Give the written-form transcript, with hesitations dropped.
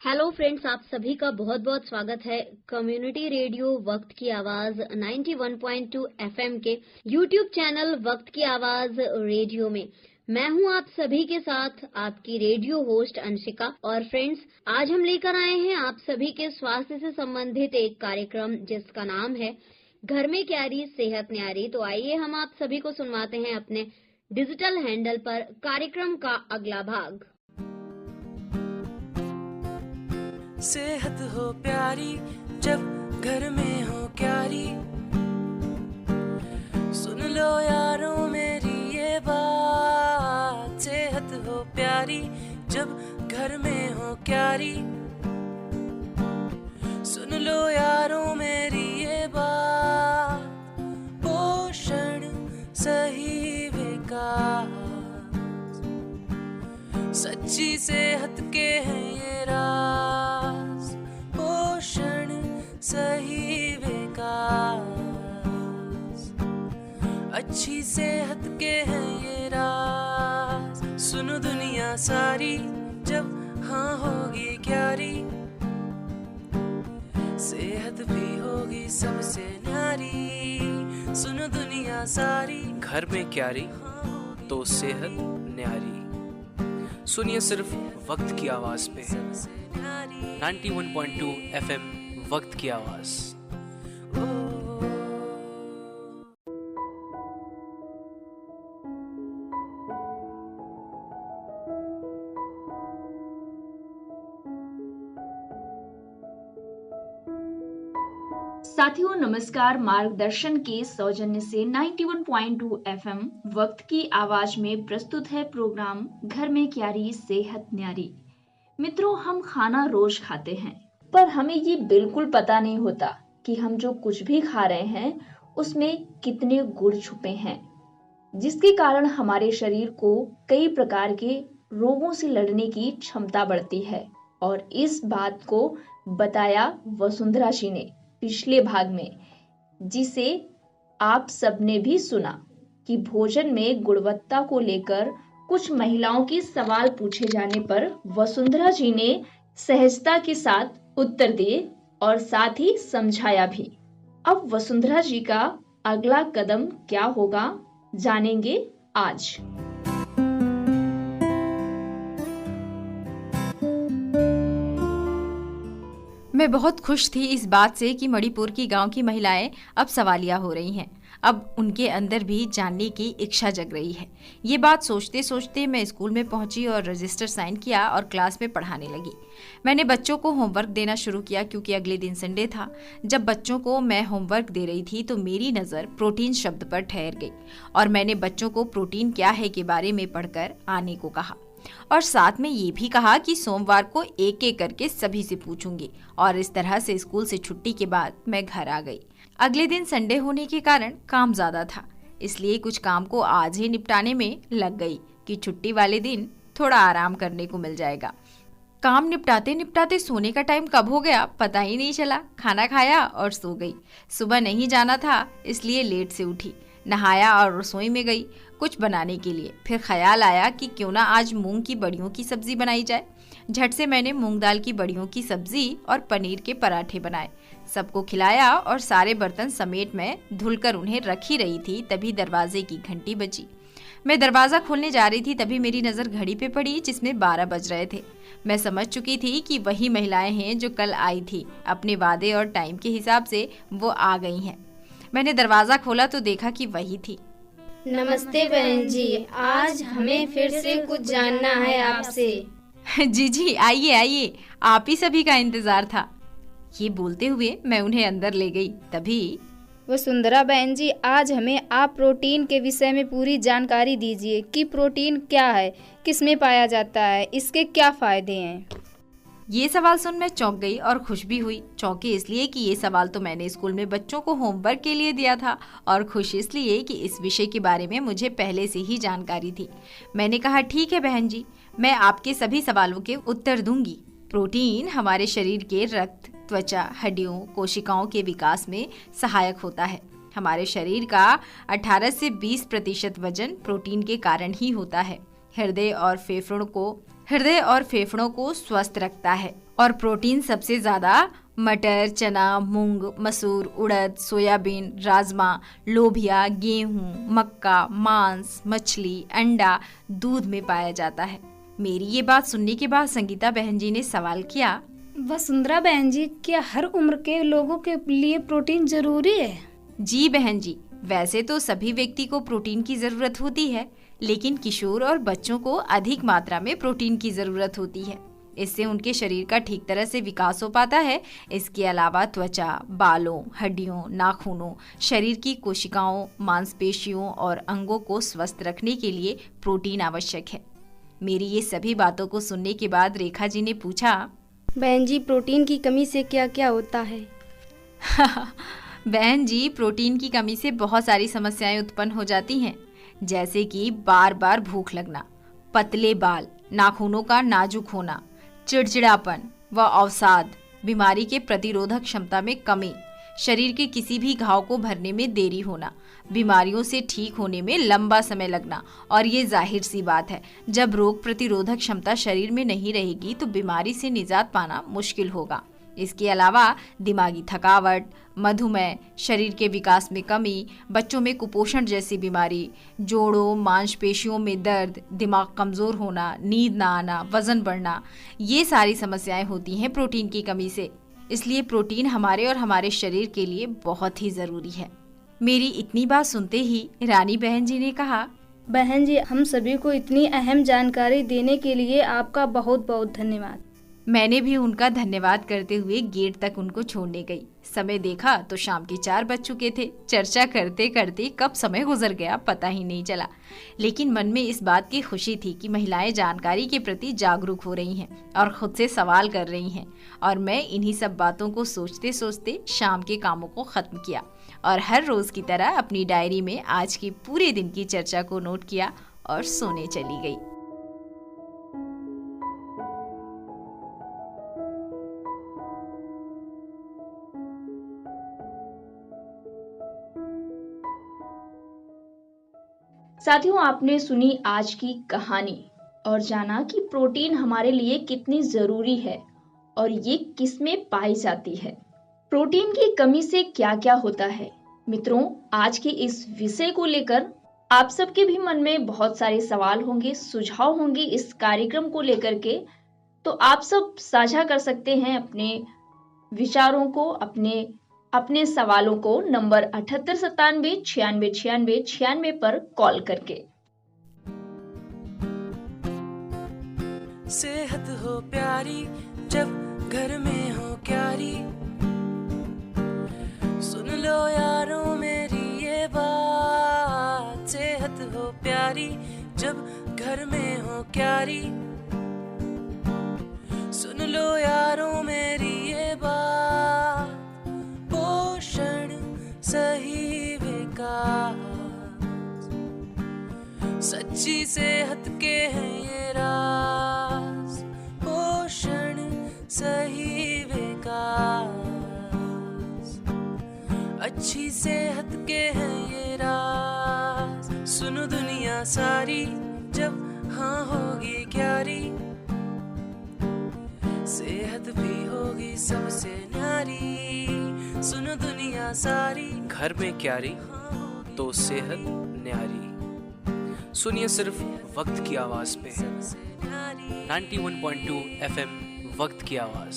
Hello friends, आप सभी का बहुत बहुत स्वागत है कम्युनिटी रेडियो वक्त की आवाज 91.2 एफएम के यूट्यूब चैनल वक्त की आवाज रेडियो में। मैं हूं आप सभी के साथ आपकी रेडियो होस्ट अंशिका। और फ्रेंड्स, आज हम लेकर आए हैं आप सभी के स्वास्थ्य से संबंधित एक कार्यक्रम जिसका नाम है घर में क्यारी सेहत न्यारी। तो आइए हम आप सभी को सुनवाते हैं अपने डिजिटल हैंडल पर कार्यक्रम का अगला भाग। सेहत हो प्यारी जब घर में हो क्यारी, सुन लो यारों मेरी ये बात। सेहत हो प्यारी जब घर में हो क्यारी, सुन लो यारों मेरी ये बात। पोषण सही विकास, सच्ची सेहत के हैं ये राज। पोषण सही विकास, अच्छी सेहत के हैं ये राज। सुनो दुनिया सारी जब हाँ होगी क्यारी, सेहत भी होगी सबसे न्यारी। सुनो दुनिया सारी, घर में क्यारी तो सेहत न्यारी। सुनिए सिर्फ वक्त की आवाज पे 91.2 एफएम वक्त की आवाज। साथियों नमस्कार। मार्गदर्शन के सौजन्य से 91.2 एफएम वक्त की आवाज में प्रस्तुत है प्रोग्राम घर में क्यारी सेहत न्यारी। मित्रों, हम खाना रोज खाते हैं, पर हमें ये बिल्कुल पता नहीं होता कि हम जो कुछ भी खा रहे हैं उसमें कितने गुण छुपे हैं, जिसके कारण हमारे शरीर को कई प्रकार के रोगों से लड़ने की क्षमता बढ़ती है। और इस बात को बताया वसुंधरा जी ने पिछले भाग में, जिसे आप सबने भी सुना कि भोजन में गुणवत्ता को लेकर कुछ महिलाओं के सवाल पूछे जाने पर वसुंधरा जी ने सहजता के साथ उत्तर दिए और साथ ही समझाया भी। अब वसुंधरा जी का अगला कदम क्या होगा, जानेंगे आज। मैं बहुत खुश थी इस बात से कि मणिपुर की गांव की महिलाएं अब सवालिया हो रही हैं। अब उनके अंदर भी जानने की इच्छा जग रही है। ये बात सोचते सोचते मैं स्कूल में पहुंची और रजिस्टर साइन किया और क्लास में पढ़ाने लगी। मैंने बच्चों को होमवर्क देना शुरू किया क्योंकि अगले दिन संडे था। जब बच्चों को मैं होमवर्क दे रही थी तो मेरी नज़र प्रोटीन शब्द पर ठहर गई और मैंने बच्चों को प्रोटीन क्या है के बारे में पढ़कर आने को कहा और साथ में ये भी कहा कि सोमवार को एक एक करके सभी से पूछूंगी। और इस तरह से स्कूल से छुट्टी के बाद मैं घर आ गई। अगले दिन संडे होने के कारण काम ज्यादा था, इसलिए कुछ काम को आज ही निपटाने में लग गई कि छुट्टी वाले दिन थोड़ा आराम करने को मिल जाएगा। काम निपटाते निपटाते सोने का टाइम कब हो गया पता ही नहीं चला। खाना खाया और सो गई। सुबह नहीं जाना था इसलिए लेट से उठी, नहाया और रसोई में गई कुछ बनाने के लिए। फिर ख्याल आया कि क्यों ना आज मूंग की बड़ियों की सब्जी बनाई जाए। झट से मैंने मूंग दाल की बड़ियों की सब्जी और पनीर के पराठे बनाए, सबको खिलाया और सारे बर्तन समेट मैं धुलकर उन्हें रख ही रही थी, तभी दरवाजे की घंटी बजी। मैं दरवाजा खोलने जा रही थी तभी मेरी नज़र घड़ी पे पड़ी जिसमें 12 बज रहे थे। मैं समझ चुकी थी कि वही महिलाएं हैं जो कल आई थी। अपने वादे और टाइम के हिसाब से वो आ गई हैं। मैंने दरवाजा खोला तो देखा कि वही थी। नमस्ते बहन जी, आज हमें फिर से कुछ जानना है आपसे। जी आइए आइए, आप ही सभी का इंतजार था। ये बोलते हुए मैं उन्हें अंदर ले गई। तभी वसुंधरा बहन जी, आज हमें आप प्रोटीन के विषय में पूरी जानकारी दीजिए कि प्रोटीन क्या है, किसमें पाया जाता है, इसके क्या फायदे हैं। ये सवाल सुन मैं चौंक गई और खुश भी हुई। चौंकी इसलिए कि ये सवाल तो मैंने स्कूल में बच्चों को होमवर्क के लिए दिया था और खुश इसलिए कि इस विषय के बारे में मुझे पहले से ही जानकारी थी। मैंने कहा ठीक है बहन जी, मैं आपके सभी सवालों के उत्तर दूंगी। प्रोटीन हमारे शरीर के रक्त, त्वचा, हड्डियों, कोशिकाओं के विकास में सहायक होता है। हमारे शरीर का 18 से 20% वजन प्रोटीन के कारण ही होता है। हृदय और फेफड़ों को हृदय और फेफड़ों को स्वस्थ रखता है। और प्रोटीन सबसे ज्यादा मटर, चना, मूंग, मसूर, उड़द, सोयाबीन, राजमा, लोबिया, गेहूं, मक्का, मांस, मछली, अंडा, दूध में पाया जाता है। मेरी ये बात सुनने के बाद संगीता बहन जी ने सवाल किया, वसुंधरा बहन जी, क्या हर उम्र के लोगों के लिए प्रोटीन जरूरी है? जी बहन जी, वैसे तो सभी व्यक्ति को प्रोटीन की जरूरत होती है, लेकिन किशोर और बच्चों को अधिक मात्रा में प्रोटीन की जरूरत होती है। इससे उनके शरीर का ठीक तरह से विकास हो पाता है। इसके अलावा त्वचा, बालों, हड्डियों, नाखूनों, शरीर की कोशिकाओं, मांसपेशियों और अंगों को स्वस्थ रखने के लिए प्रोटीन आवश्यक है। मेरी ये सभी बातों को सुनने के बाद रेखा जी ने पूछा, बहन जी, प्रोटीन की कमी से क्या क्या होता है? बहन जी, प्रोटीन की कमी से बहुत सारी समस्याएं उत्पन्न हो जाती हैं, जैसे कि बार बार भूख लगना, पतले बाल, नाखूनों का नाजुक होना, चिड़चिड़ापन व अवसाद, बीमारी के प्रतिरोधक क्षमता में कमी, शरीर के किसी भी घाव को भरने में देरी होना, बीमारियों से ठीक होने में लंबा समय लगना। और ये जाहिर सी बात है, जब रोग प्रतिरोधक क्षमता शरीर में नहीं रहेगी तो बीमारी से निजात पाना मुश्किल होगा। इसके अलावा दिमागी थकावट, मधुमेह, शरीर के विकास में कमी, बच्चों में कुपोषण जैसी बीमारी, जोड़ों, मांसपेशियों में दर्द, दिमाग कमजोर होना, नींद ना आना, वजन बढ़ना, ये सारी समस्याएं होती हैं प्रोटीन की कमी से। इसलिए प्रोटीन हमारे और हमारे शरीर के लिए बहुत ही जरूरी है। मेरी इतनी बात सुनते ही रानी बहन जी ने कहा, बहन जी, हम सभी को इतनी अहम जानकारी देने के लिए आपका बहुत बहुत धन्यवाद। मैंने भी उनका धन्यवाद करते हुए गेट तक उनको छोड़ने गई। समय देखा तो शाम के 4 बज चुके थे। चर्चा करते करते कब समय गुजर गया पता ही नहीं चला। लेकिन मन में इस बात की खुशी थी कि महिलाएं जानकारी के प्रति जागरूक हो रही हैं और खुद से सवाल कर रही हैं। और मैं इन्हीं सब बातों को सोचते सोचते शाम के कामों को खत्म किया और हर रोज की तरह अपनी डायरी में आज के पूरे दिन की चर्चा को नोट किया और सोने चली गई। साथियों, आपने सुनी आज की कहानी और जाना कि प्रोटीन हमारे लिए कितनी जरूरी है और ये किसमें पाई जाती है। प्रोटीन की कमी से क्या क्या होता है। मित्रों, आज के इस विषय को लेकर आप सबके भी मन में बहुत सारे सवाल होंगे, सुझाव होंगे इस कार्यक्रम को लेकर के। तो आप सब साझा कर सकते हैं अपने विचारों को, अपने सवालों को नंबर 7897969696 पर कॉल करके। सेहत हो प्यारी जब घर में हो क्यारी, सुन लो यारों मेरी ये बात। सेहत हो प्यारी जब घर में हो क्यारी, सुन लो यारों मेरी ये बात। पोषण सही विकास, सच्ची सेहत के हैं ये राज। पोषण सही विकास, अच्छी सेहत के हैं ये राज। सुनो दुनिया सारी जब हाँ होगी क्यारी, सेहत भी होगी सबसे न्यारी। सुनो दुनिया सारी, घर में क्यारी तो सेहत न्यारी। सुनिए सिर्फ वक्त की आवाज पे 91.2 FM वक्त की आवाज।